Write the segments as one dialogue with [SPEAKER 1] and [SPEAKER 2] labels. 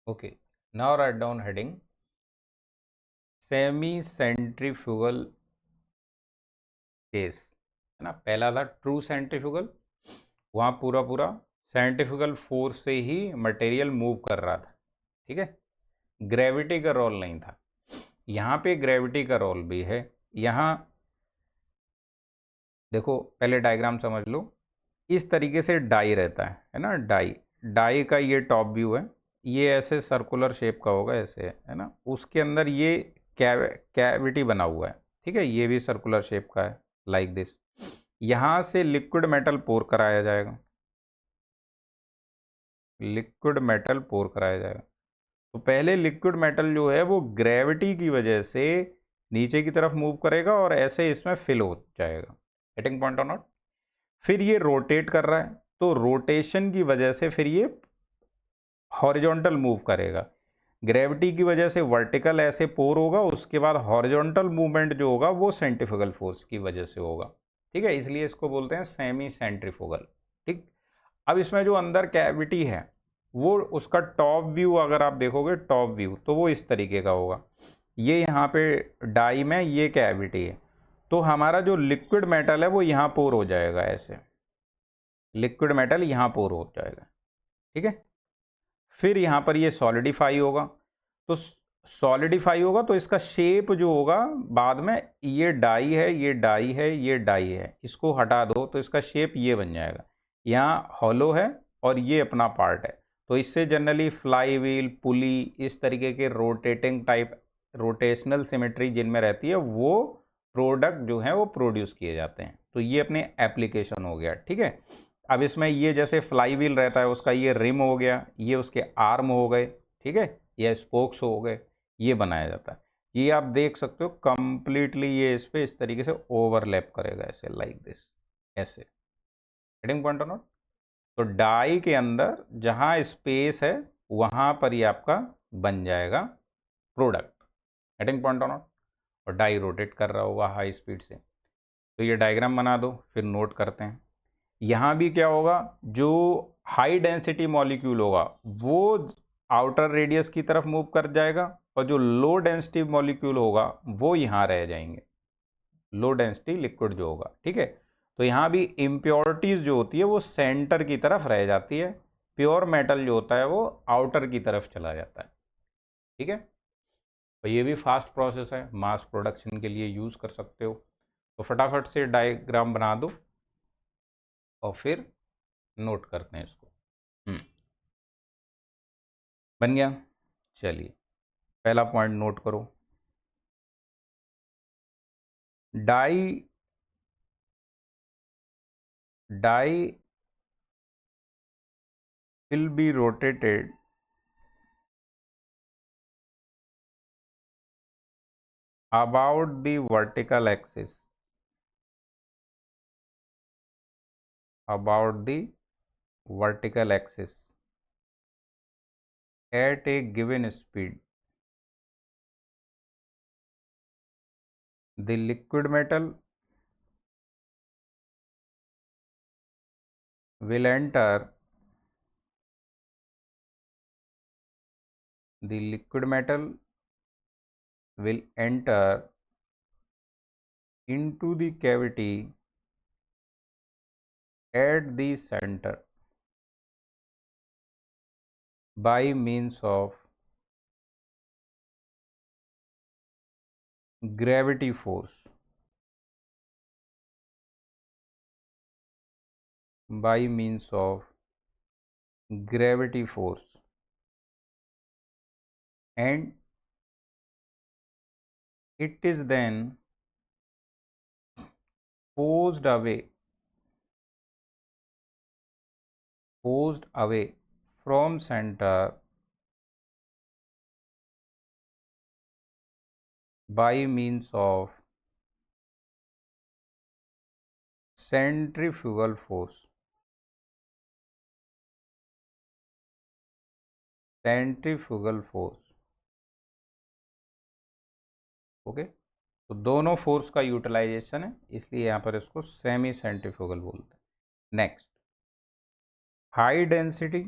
[SPEAKER 1] Okay, now write down heading semi centrifugal case, है ना। पहला था ट्रू सेंट्रीफ्यूगल, वहाँ पूरा पूरा सेंट्रीफ्यूगल फोर्स से ही मटेरियल मूव कर रहा था, ठीक है, ग्रेविटी का रोल नहीं था। यहाँ पे ग्रेविटी का रोल भी है। यहाँ देखो, पहले डायग्राम समझ लो। इस तरीके से डाई रहता है ना। डाई डाई का ये टॉप व्यू है, ये ऐसे सर्कुलर शेप का होगा, ऐसे है ना। उसके अंदर ये कैविटी बना हुआ है, ठीक है, ये भी सर्कुलर शेप का है, लाइक दिस। यहाँ से लिक्विड मेटल पोर कराया जाएगा, लिक्विड मेटल पोर कराया जाएगा। तो पहले लिक्विड मेटल जो है वो ग्रेविटी की वजह से नीचे की तरफ मूव करेगा और ऐसे इसमें फिल हो जाएगा। Getting point or not. फिर ये रोटेट कर रहा है, तो रोटेशन की वजह से फिर ये हॉरिजॉन्टल मूव करेगा। ग्रेविटी की वजह से वर्टिकल ऐसे पोर होगा, उसके बाद हॉरिजॉन्टल मूवमेंट जो होगा वो सेंट्रीफ्यूगल फोर्स की वजह से होगा, ठीक है। इसलिए इसको बोलते हैं सेमी सेंट्रीफ्यूगल, ठीक। अब इसमें जो अंदर कैविटी है वो उसका टॉप व्यू अगर आप देखोगे, टॉप व्यू तो वो इस तरीके का होगा। ये यहाँ पे डाई में ये कैविटी है, तो हमारा जो लिक्विड मेटल है वो यहाँ पोर हो जाएगा, ऐसे लिक्विड मेटल यहाँ पोर हो जाएगा, ठीक है। फिर यहाँ पर ये सॉलिडिफाई होगा, तो सॉलिडिफाई होगा तो इसका शेप जो होगा बाद में, ये डाई है, ये डाई है, ये डाई है, इसको हटा दो तो इसका शेप ये बन जाएगा। यहाँ हॉलो है और ये अपना पार्ट है, तो इससे जनरली फ्लाई व्हील, पुली, इस तरीके के रोटेटिंग टाइप, रोटेशनल सिमेट्री जिनमें रहती है, वो प्रोडक्ट जो है वो प्रोड्यूस किए जाते हैं। तो ये अपने एप्लीकेशन हो गया, ठीक है। अब इसमें ये जैसे फ्लाई व्हील रहता है, उसका ये रिम हो गया, ये उसके आर्म हो गए, ठीक है, या स्पोक्स हो गए, ये बनाया जाता है। ये आप देख सकते हो कंप्लीटली ये इस पे इस तरीके से ओवरलैप करेगा, ऐसे लाइक दिस, ऐसे। हेडिंग पॉइंट और नोट। तो डाई के अंदर जहां स्पेस है वहां पर ये आपका बन जाएगा प्रोडक्ट। हेडिंग पॉइंट और नोट। और डाई रोटेट कर रहा होगा हाई स्पीड से। तो ये डायग्राम बना दो, फिर नोट करते हैं। यहाँ भी क्या होगा, जो हाई डेंसिटी मॉलिक्यूल होगा वो आउटर रेडियस की तरफ मूव कर जाएगा, और जो लो डेंसिटी मॉलिक्यूल होगा वो यहाँ रह जाएंगे, लो डेंसिटी लिक्विड जो होगा, ठीक है। तो यहाँ भी इम्प्योरिटीज जो होती है वो सेंटर की तरफ रह जाती है, प्योर मेटल जो होता है वो आउटर की तरफ चला जाता है, ठीक है। तो ये भी फास्ट प्रोसेस है, मास प्रोडक्शन के लिए यूज़ कर सकते हो। तो फटाफट से डायग्राम बना दो और फिर नोट करते हैं इसको। बन गया। चलिए पहला पॉइंट नोट करो। Die die will be rotated about the vertical axis, about the vertical axis at a given speed. The liquid metal will enter the liquid metal will enter into the cavity at the center by means of gravity force, by means of gravity force, and it is then forced away from center by means of centrifugal force, centrifugal force. Okay, तो दोनों force का utilisation है, इसलिए यहाँ पर इसको semi centrifugal बोलते हैं। Next, high density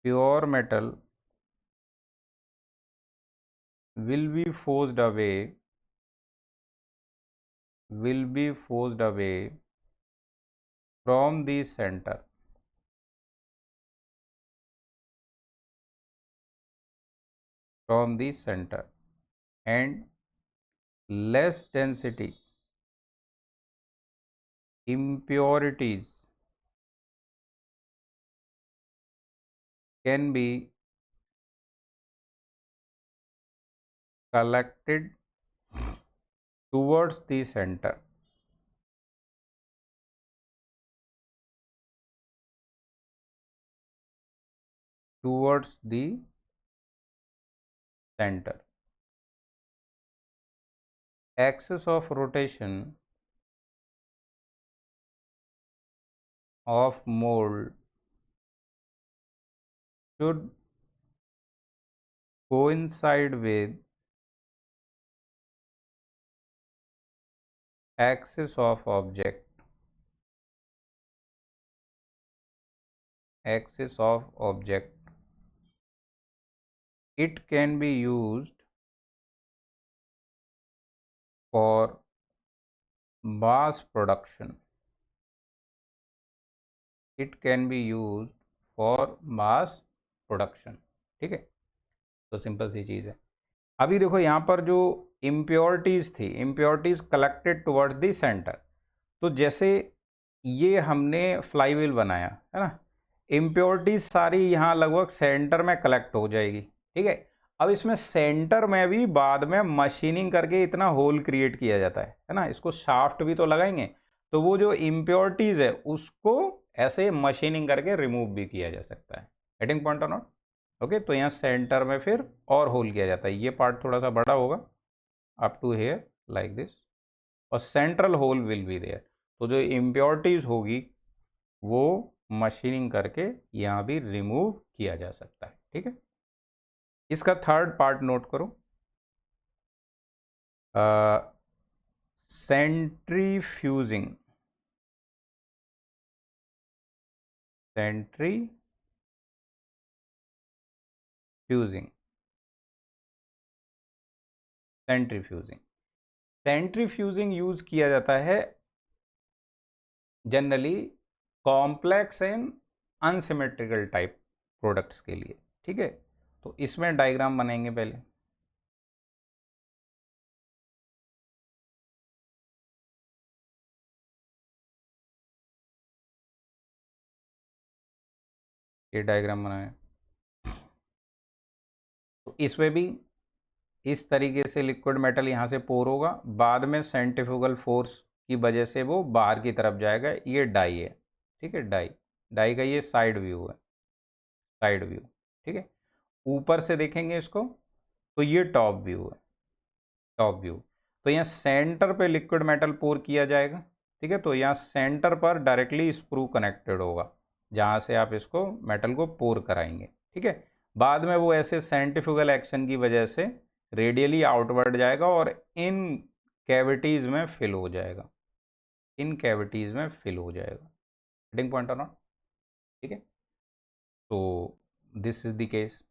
[SPEAKER 1] pure metal will be forced away from the center and less density impurities can be collected towards the center. Axis of rotation of mold should coincide with axis of object. It can be used for mass production. ठीक है, तो simple सी चीज़ है। अभी देखो यहाँ पर जो impurities थी, impurities collected towards the centre. तो जैसे ये हमने फ्लाईव्हील बनाया है ना, इम्प्योरिटीज सारी यहाँ लगभग सेंटर में कलेक्ट हो जाएगी। ठीक है, अब इसमें सेंटर में भी बाद में मशीनिंग करके इतना होल क्रिएट किया जाता है ना, इसको शाफ्ट भी तो लगाएंगे, तो वो जो इम्प्योरिटीज है उसको ऐसे मशीनिंग करके रिमूव भी किया जा सकता है। Getting point or not? Okay, तो यहाँ सेंटर में फिर और होल किया जाता है, ये पार्ट थोड़ा सा बड़ा होगा up to here like this, और central hole will be there. तो जो इम्प्योरिटीज होगी वो मशीनिंग करके यहाँ भी रिमूव किया जा सकता है। ठीक है, इसका थर्ड पार्ट नोट करो, सेंट्रीफ्यूजिंग। सेंट्रीफ्यूजिंग यूज किया जाता है generally complex and unsymmetrical type products के लिए। ठीक है, तो इसमें डायग्राम बनाएंगे पहले। ये डायग्राम बनाए, तो इसमें भी इस तरीके से लिक्विड मेटल यहाँ से पोर होगा, बाद में सेंट्रीफ्यूगल फोर्स की वजह से वो बाहर की तरफ जाएगा। ये डाई है, ठीक है, डाई का ये साइड व्यू है, ठीक है। ऊपर से देखेंगे इसको तो ये टॉप व्यू है, तो यहाँ सेंटर पे लिक्विड मेटल पोर किया जाएगा। ठीक है, तो यहाँ सेंटर पर डायरेक्टली स्क्रू कनेक्टेड होगा जहाँ से आप इसको मेटल को पोर कराएंगे। ठीक है, बाद में वो ऐसे सेंट्रीफ्यूगल एक्शन की वजह से रेडियली आउटवर्ड जाएगा और इन कैविटीज़ में फिल हो जाएगा, हेडिंग पॉइंट और नॉट? ठीक है, तो दिस इज द केस।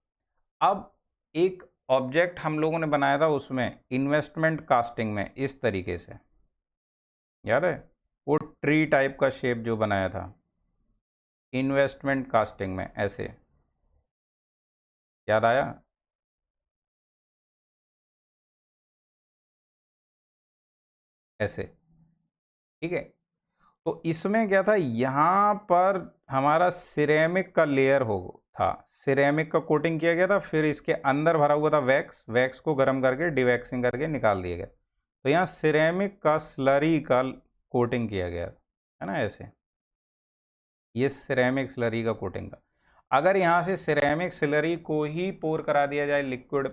[SPEAKER 1] अब एक ऑब्जेक्ट हम लोगों ने बनाया था उसमें इन्वेस्टमेंट कास्टिंग में इस तरीके से, याद है वो ट्री टाइप का शेप जो बनाया था इन्वेस्टमेंट कास्टिंग में, ऐसे, याद आया? ऐसे, ठीक है। तो इसमें क्या था, यहाँ पर हमारा सिरेमिक का लेयर था, सिरेमिक का कोटिंग किया गया था, फिर इसके अंदर भरा हुआ था वैक्स को गर्म करके डिवैक्सिंग करके निकाल दिया गया। तो यहाँ सिरेमिक का स्लरी का कोटिंग किया गया है ना, ऐसे, ये सिरेमिक स्लरी का कोटिंग था। अगर यहाँ से सिरेमिक स्लरी को ही पोर करा दिया जाए लिक्विड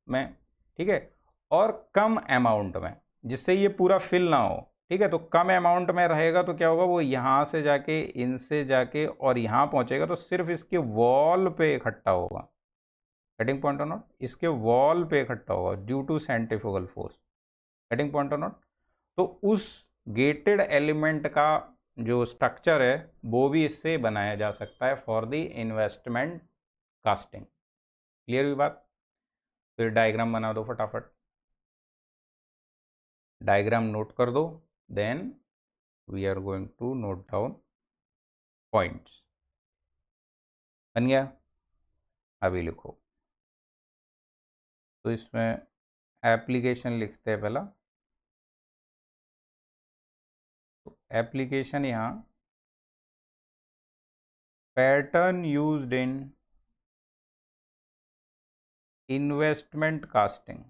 [SPEAKER 1] में, ठीक है, और कम अमाउंट में, जिससे ये पूरा फिल ना हो, ठीक है, तो कम अमाउंट में रहेगा तो क्या होगा, वो यहाँ से जाके इनसे जाके और यहाँ पहुँचेगा तो सिर्फ इसके वॉल पे इकट्ठा होगा। Getting point or not? इसके वॉल पे इकट्ठा होगा due to centrifugal force. Getting point or not? तो उस गेटेड एलिमेंट का जो स्ट्रक्चर है वो भी इससे बनाया जा सकता है for the investment casting. Clear हुई बात? फिर डायग्राम बना दो फटाफट, डायग्राम नोट कर दो, then we are going to note down points. बन गया? अभी लिखो। तो इसमें एप्लीकेशन लिखते हैं पहला। तो एप्लीकेशन यहाँ pattern used in investment casting.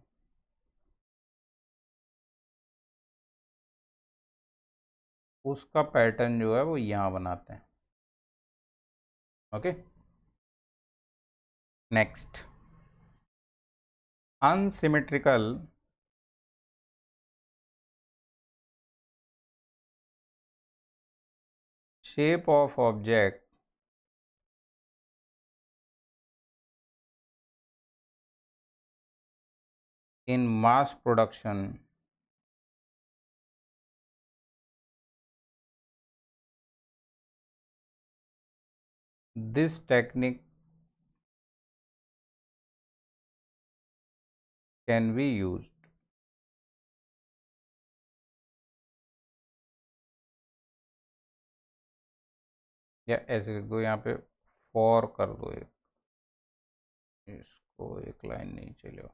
[SPEAKER 1] उसका पैटर्न जो है वो यहाँ बनाते हैं। Okay, next, unsymmetrical shape of object in mass production this technique can be used। या ऐसे लिख दो, यहाँ पे फॉर कर दो, एक इसको एक लाइन नहीं चलेगा।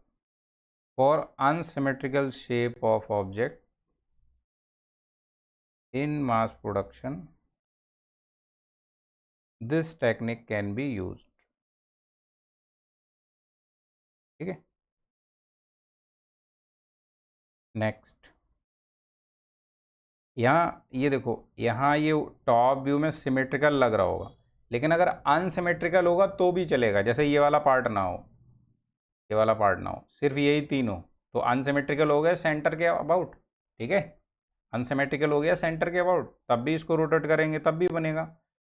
[SPEAKER 1] For unsymmetrical shape of object in mass production this technique can be used. ठीक है, नेक्स्ट, यहाँ ये देखो, यहाँ ये टॉप व्यू में सिमेट्रिकल लग रहा होगा, लेकिन अगर अनसिमेट्रिकल होगा तो भी चलेगा। जैसे ये वाला पार्ट ना हो, ये वाला पार्ट ना हो, सिर्फ यही तीन हो, तो अनसिमेट्रिकल हो गया सेंटर के अबाउट। ठीक है, अनसिमेट्रिकल हो गया सेंटर के अबाउट, तब भी इसको रोटेट करेंगे तब भी बनेगा।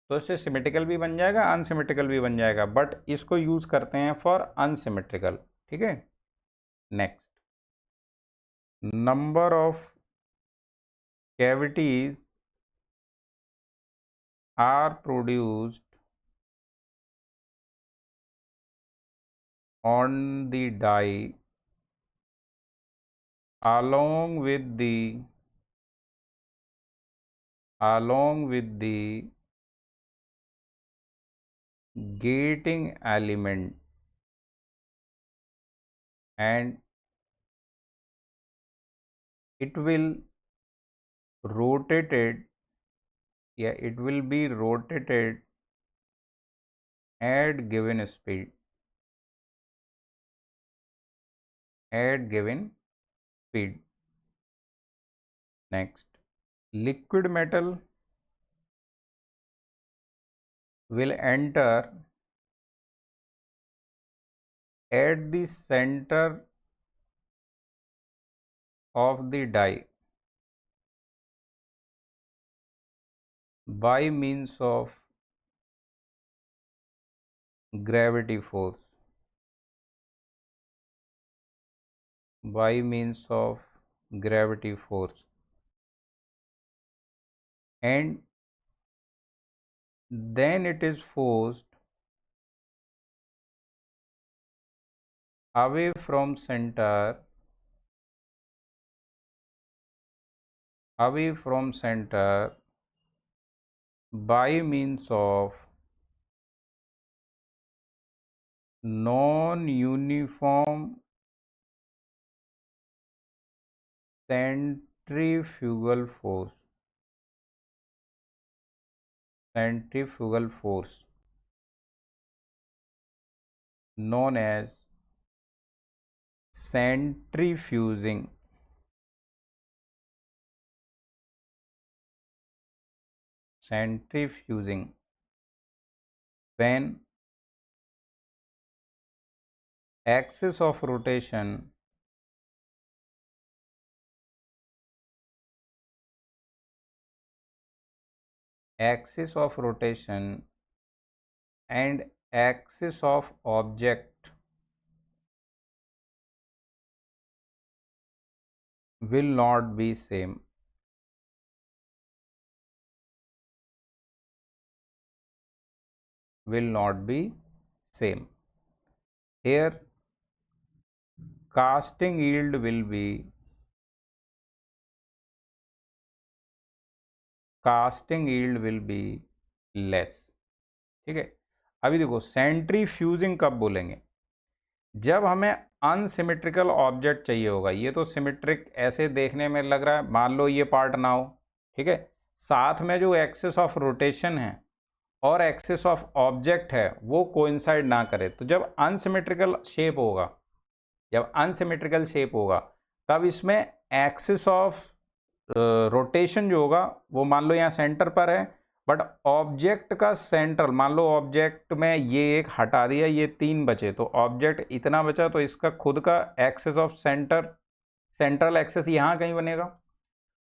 [SPEAKER 1] तो इससे सिमेट्रिकल भी बन जाएगा, अनसिमेट्रिकल भी बन जाएगा, बट इसको यूज़ करते हैं फॉर अनसिमेट्रिकल। ठीक है, next, number of cavities are produced on the die along with the gating element and it will rotated, yeah, it will be rotated at given speed, at given speed। Next, liquid metal will enter at the center of the die by means of gravity force, by means of gravity force, and then it is forced away from center, away from center by means of non-uniform centrifugal force, centrifugal force known as centrifuging, centrifuging, when axis of rotation axis of rotation and axis of object will not be same, will not be same। here casting yield will be less। ठीक है, अभी देखो centrifuging कब बोलेंगे, जब हमें unsymmetrical object चाहिए होगा। ये तो सिमेट्रिक ऐसे देखने में लग रहा है, मान लो ये पार्ट ना हो, ठीक है, साथ में जो एक्सिस ऑफ रोटेशन है और एक्सिस ऑफ ऑब्जेक्ट है वो कोइंसाइड ना करे। तो जब अनसिमेट्रिकल शेप होगा तब इसमें एक्सिस ऑफ रोटेशन जो होगा वो मान लो यहाँ सेंटर पर है, बट ऑब्जेक्ट का सेंट्रल, मान लो ऑब्जेक्ट में ये एक हटा दिया, ये 3 बचे, तो ऑब्जेक्ट इतना बचा, तो इसका खुद का एक्सिस ऑफ सेंट्रल एक्सिस यहाँ कहीं बनेगा।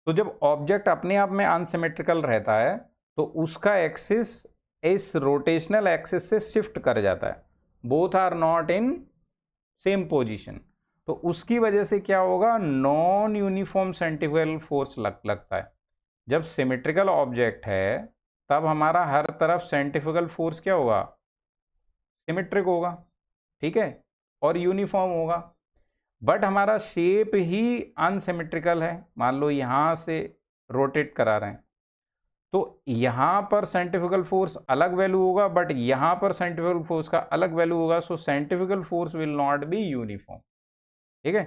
[SPEAKER 1] तो जब ऑब्जेक्ट अपने आप में अनसिमेट्रिकल रहता है तो उसका एक्सिस इस रोटेशनल एक्सिस से शिफ्ट कर जाता है, both are not in same position. तो उसकी वजह से क्या होगा, नॉन यूनिफॉर्म सेंट्रीफ्यूगल फोर्स लगता है। जब सिमेट्रिकल ऑब्जेक्ट है तब हमारा हर तरफ सेंट्रीफ्यूगल फोर्स क्या होगा, सिमेट्रिक होगा, ठीक है, और यूनिफॉर्म होगा। बट हमारा शेप ही अनसिमेट्रिकल है, मान लो यहाँ से रोटेट करा रहे हैं तो यहाँ पर सेंट्रीफ्यूगल फोर्स अलग वैल्यू होगा, बट यहाँ पर सेंट्रीफ्यूगल फोर्स का अलग वैल्यू होगा। So centrifugal force will not be uniform, ठीक है।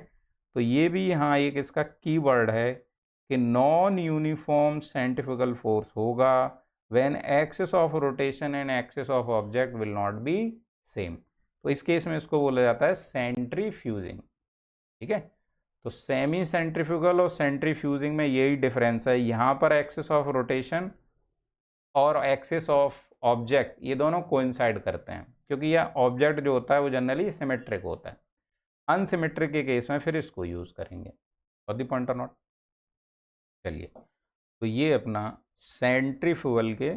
[SPEAKER 1] तो ये भी यहाँ एक इसका कीवर्ड है कि नॉन यूनिफॉर्म सेंट्रीफ्यूगल फोर्स होगा when axis of rotation and axis of object will not B same. तो इस केस में इसको बोला जाता है सेंट्रीफ्यूजिंग, ठीक है। तो सेमी सेंट्रीफ्यूगल और सेंट्रीफ्यूजिंग में यही डिफरेंस है, यहाँ पर एक्सिस ऑफ रोटेशन और एक्सिस ऑफ ऑब्जेक्ट ये दोनों कोइंसाइड करते हैं, क्योंकि यह ऑब्जेक्ट जो होता है वो जनरली सिमेट्रिक होता है। अनसिमेट्रिक के केस में फिर इसको यूज करेंगे। और दी पॉइंट और नॉट। चलिए, तो ये अपना सेंट्रीफ्यूगल के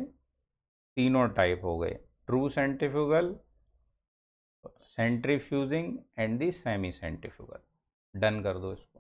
[SPEAKER 1] तीनों टाइप हो गए, true centrifugal, centrifuging and the semi centrifugal. Done कर दो इसको।